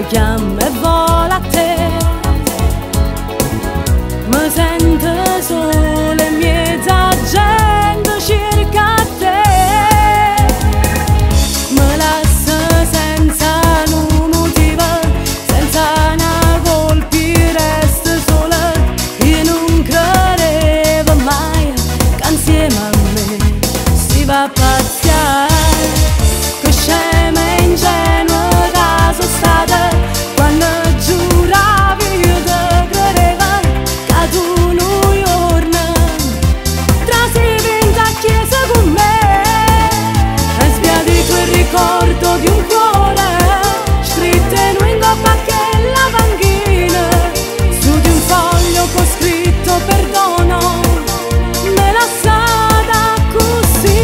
chiama e vola a te. Mi sento sola e mezza gente cerca te. Mi lascia senza un motivo, senza una colpa, resto sola. Io non credevo mai che insieme a me si va a pazziare. Che scema e ingenua che sono stata quando giuravi io te credevo che tu un giorno trasivi in chiesa con me. E sbiadito il ricordo di un cuore scritto in un coppa che la panchina su di un foglio con scritto perdono. Me la sada così,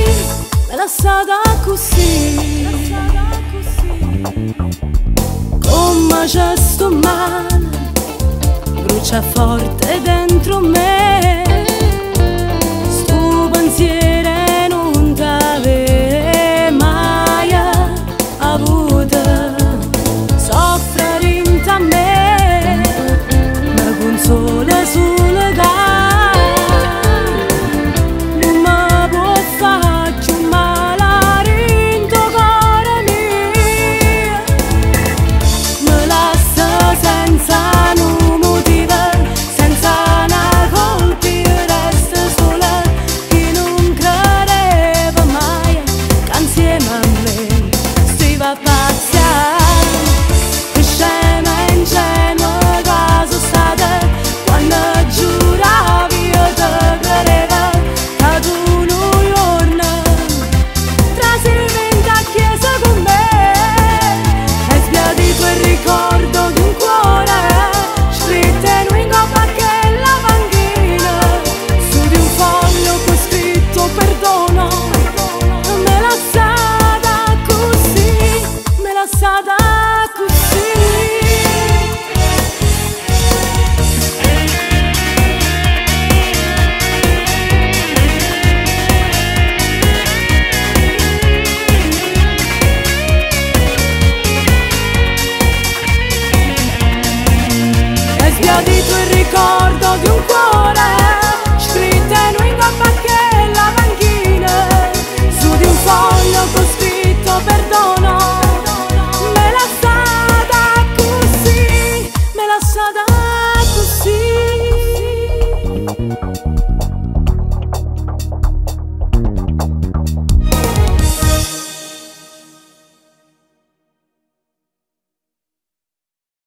me la sada così. Come c'è sto male brucia forte dentro me.